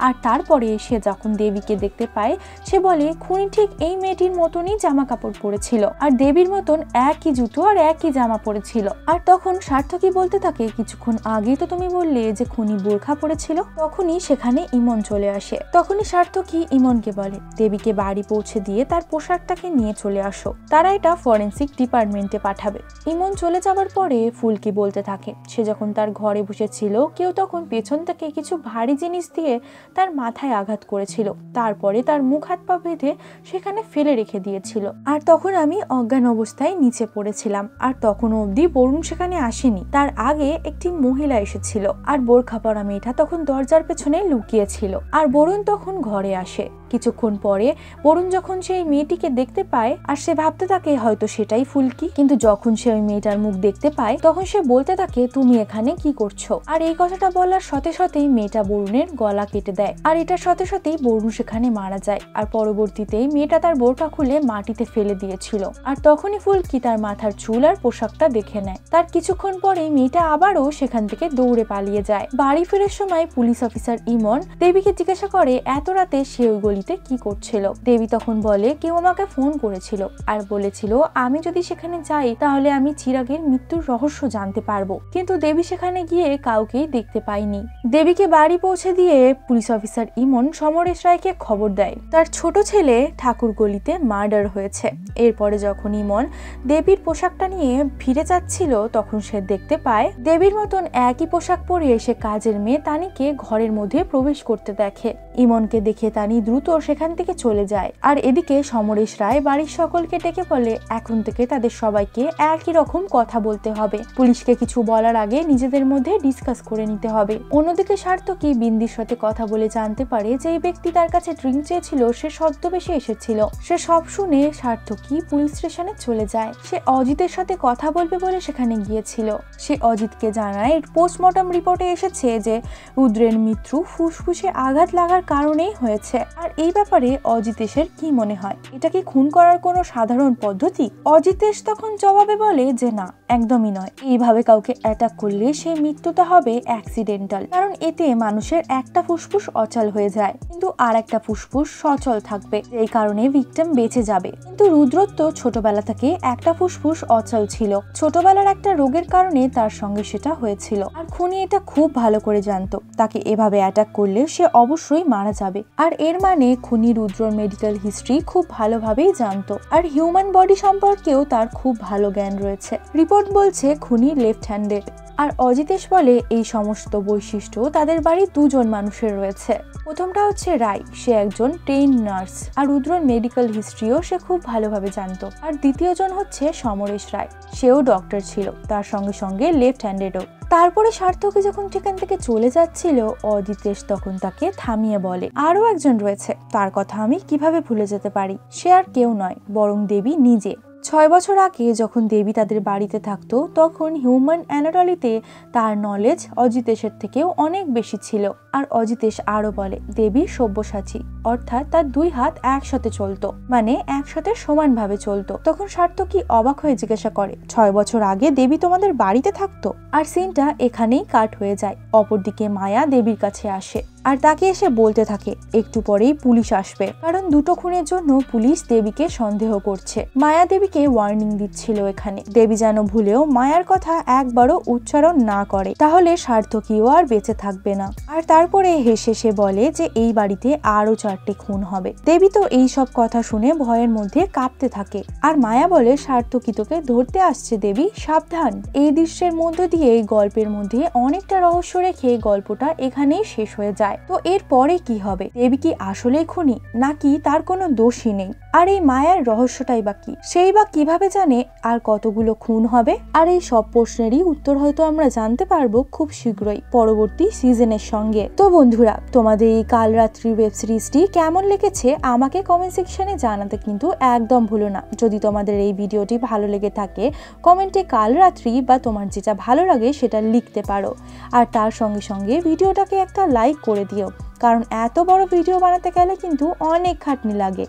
A: আর তারপরে সে যখন দেবীকে দেখতে পায় সে বলে খুনি ঠিক এই মেয়েটির মতনই জামা কাপড় পরেছিল, আর দেবীর মতন একই জুতো আর একই জামা পরেছিল। আর তখন সার্থকী বলতে থাকে কিছুক্ষণ আগেই তো তুমি বললে যে খুনি বোরখা পরেছিল। তখনই সেখানে ইমন চলে আসে। তখনই সার্থকী ইমনকে বলে দেবীকে বাড়ি পৌঁছে দিয়ে তার পোশাকটাকে নিয়ে চলে আসো, তারা এটা ফরেন্সিক ডিপার্টমেন্টে পাঠাবে। ইমন চলে যাবার পরে ফুলকি বলতে থাকে সে যখন তার ঘরে বসেছিল কেউ তখন পেছন থেকে কিছু ভারী জিনিস দিয়ে তার মাথায় আঘাত করেছিল, তারপরে তার মুখ হাত পা বেঁধে সেখানে ফেলে রেখে দিয়েছিল। আর তখন আমি অজ্ঞান অবস্থায় নিচে পড়েছিলাম। আর তখন অবধি বরুণ সেখানে আসেনি, তার আগে একটি মহিলা এসেছিল। আর বোরখা পরা মেয়েটা তখন দরজার পেছনে লুকিয়েছিল। আর বরুণ তখন ঘরে আসে। কিছুক্ষণ পরে বরুণ যখন সেই মেয়েটিকে দেখতে পায় আর সে ভাবতে থাকে হয়তো সেটাই ফুলকি, কিন্তু যখন সে ওই মেয়েটার মুখ দেখতে পায় তখন সে বলতে থাকে তুমি এখানে কি করছো। আর এই কথাটা বলার সাথে সাথেই মেয়েটা বরুণের গলা কেটে দেয়। আর এটার সাথে সাথেই বরুণ সেখানে মারা যায়। আর পরবর্তীতেই মেয়েটা তার বোরকা খুলে মাটিতে ফেলে দিয়েছিল। আর তখনই ফুলকি তার মাথার চুল আর পোশাকটা দেখে নেয়। তার কিছুক্ষণ পরেই মেয়েটা আবারও সেখান থেকে দৌড়ে পালিয়ে যায়। বাড়ি ফেরার সময় পুলিশ অফিসার ইমন দেবীকে জিজ্ঞাসা করে এত রাতে সে ওই গলিতে কি করছিল। দেবী তখন বলে কেউ আমাকে ফোন করেছিল আর বলেছিল আমি যদি সেখানে যাই তাহলে আমি চিরাগের মৃত্যুর রহস্য জানতে পারবো, কিন্তু দেবী সেখানে গিয়ে কাউকেই দেখতে পায়নি। দেবীকে বাড়ি পৌঁছে দিয়ে পুলিশ অফিসার ইমন সমরেশ রায়কে খবর দেয় তার ছোট ছেলে ঠাকুর গলিতে মার্ডার হয়েছে। এরপরে যখন ইমন দেবীর পোশাকটা নিয়ে ফিরে যাচ্ছিল তখন সে দেখতে পায় দেবীর মতন একই পোশাক পরে সে কাজের মেয়ে তানিকে ঘরের মধ্যে প্রবেশ করতে দেখে। ইমনকে দেখে তানি দ্রুত সেখান থেকে চলে যায়। আর এদিকে সমরেশ রায় বাড়ির সকলকে ডেকে বলে এখন থেকে তাদের সবাইকে একই রকম কথা বলতে হবে, পুলিশকে কিছু বলার আগে নিজেদের মধ্যে ডিসকাস করে নিতে হবে। অন্যদিকে সার্থকী বিন্দির সাথে কথা বলে জানতে পারে যে এই ব্যক্তি তার কাছে ড্রিঙ্ক চেয়েছিল সে ছদ্মবেশে এসেছিল। সে সব শুনে সার্থকী পুলিশ স্টেশনে চলে যায়। সে অজিতের সাথে কথা বলবে বলে সেখানে গিয়েছিল। সে অজিতকে জানায় পোস্টমর্টম রিপোর্টে এসেছে যে রুদ্রের মৃত্যু ফুসফুসে আঘাত লাগার কারণেই হয়েছে। আর এই ব্যাপারে অজিতেশের কি মনে হয়? এটা কি খুন করার কোনো সাধারণ পদ্ধতি? অজিতেশ তখন জবাবে বলে যে না, একদমই নয়। এইভাবে কাউকে অ্যাটাক করলে সে মৃত্যুটা হবে অ্যাক্সিডেন্টাল, কারণ এতে মানুষের একটা ফুসফুস অচল হয়ে যায় কিন্তু আর একটা ফুসফুস সচল থাকবে, এই কারণে ভিকটিম বেঁচে যাবে। কিন্তু রুদ্রর তো ছোটবেলা থেকে একটা ফুসফুস অচল ছিল, ছোটবেলার একটা রোগের কারণে তার সঙ্গে সেটা হয়েছিল। আর খুনি এটা খুব ভালো করে জানতো, তাকে এভাবে অ্যাটাক করলে সে অবশ্যই মারা যাবে। আর এর মানে খুনি রুদ্রর মেডিকেল হিস্ট্রি খুব ভালোভাবেই জানতো, আর হিউম্যান বডি সম্পর্কেও তার খুব ভালো জ্ঞান রয়েছে। রিপোর্ট বলছে খুনি লেফট হ্যান্ডেড। আর অজিতেশ বলে এই সমস্ত বৈশিষ্ট্য তাদের বাড়ির দুজন মানুষের রয়েছে। প্রথমটা হচ্ছে রায়, সে একজন ট্রেন নার্স, আর রুদ্রর মেডিকেল হিস্ট্রিও সে খুব ভালোভাবে জানতো। আর দ্বিতীয়জন হচ্ছে সমরেশ রায়, সেও ডক্টর ছিল, তার সঙ্গে সঙ্গে লেফট হ্যান্ডেডও। তারপরে সার্থকী যখন সেখান থেকে চলে যাচ্ছিল, অজিতেশ তখন তাকে থামিয়ে বলে আরো একজন রয়েছে, তার কথা আমি কিভাবে ভুলে যেতে পারি, সে আর কেউ নয় বরং দেবী নিজে। 6 বছর আগে যখন দেবী তাদের বাড়িতে থাকতো তখন হিউম্যান অ্যানাটমিতে তার নলেজ অজিতেশের থেকেও অনেক বেশি ছিল। আর অজিতেশ আরো বলে দেবী সব্যসাচী, অর্থাৎ তার 2 হাত একসাথে চলতো, মানে একসাথে সমানভাবে চলতো। তখন সার্থকী অবাক হয়ে জিজ্ঞাসা করে 6 বছর আগে দেবী তোমাদের বাড়িতে থাকতো? আর সিনটা এখানেই কাট হয়ে যায়। অপরদিকে মায়া দেবীর কাছে আসে আর তাকে এসে বলতে থাকে একটু পরেই পুলিশ আসবে, কারণ দুটো খুনের জন্য পুলিশ দেবীকে সন্দেহ করছে। মায়া দেবীকে ওয়ার্নিং দিচ্ছিল এখানে, দেবী যেন ভুলেও মায়ার কথা একবারও উচ্চারণ না করে, তাহলে সার্থকীও আর বেঁচে থাকবে না। আর তারপরে হেসে সে বলে যে এই বাড়িতে আরো 4টে খুন হবে। দেবী তো এই সব কথা শুনে ভয়ের মধ্যে কাঁপতে থাকে। আর মায়া বলে সার্থকী তোকে ধরতে আসছে দেবী, সাবধান। এই দৃশ্যের মধ্য দিয়ে গল্পের মধ্যে অনেকটা রহস্য রেখে গল্পটা এখানেই শেষ হয়ে যায়। তো এরপরে কি হবে? দেবী কি আসলেই খুনি, নাকি তার কোনো দোষই নেই? আর এই মায়ার রহস্যটাই বা কি, সেই বা কিভাবে জানে আর কতগুলো খুন হবে? আর এই সব প্রশ্নেরই উত্তর হয়তো আমরা জানতে পারবো খুব শীঘ্রই পরবর্তী সিজনের সঙ্গে। তো বন্ধুরা, তোমাদের এই কাল রাত্রি ওয়েব সিরিজটি কেমন লেগেছে আমাকে কমেন্ট সেকশনে জানাতে কিন্তু একদম ভুলো না। যদি তোমাদের এই ভিডিওটি ভালো লেগে থাকে কমেন্টে কাল রাত্রি বা তোমার যেটা ভালো লাগে সেটা লিখতে পারো। আর তার সঙ্গে সঙ্গে ভিডিওটাকে একটা লাইক করে দিও, কারণ এত বড় ভিডিও বানাতে গেলে কিন্তু অনেক খাটনি লাগে।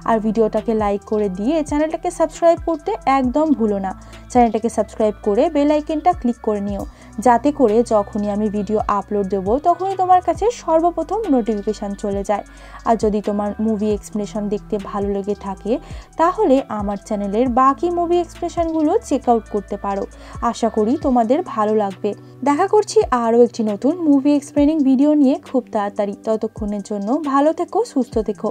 A: আর ভিডিওটাকে লাইক করে দিয়ে চ্যানেলটাকে সাবস্ক্রাইব করতে একদম ভুলো না। চ্যানেলটাকে সাবস্ক্রাইব করে বেল আইকনটা ক্লিক করে নিও, যাতে করে যখনই আমি ভিডিও আপলোড দেবো তখনই তোমার কাছে সর্বপ্রথম নোটিফিকেশান চলে যায়। আর যদি তোমার মুভি এক্সপ্লেনেশন দেখতে ভালো লেগে থাকে তাহলে আমার চ্যানেলের বাকি মুভি এক্সপ্লেনেশনগুলো চেক আউট করতে পারো। আশা করি তোমাদের ভালো লাগবে। দেখা করছি আরও একটি নতুন মুভি এক্সপ্লেনিং ভিডিও নিয়ে খুব তাড়াতাড়ি। ততক্ষণের জন্য ভালো থেকো, সুস্থ থেকো।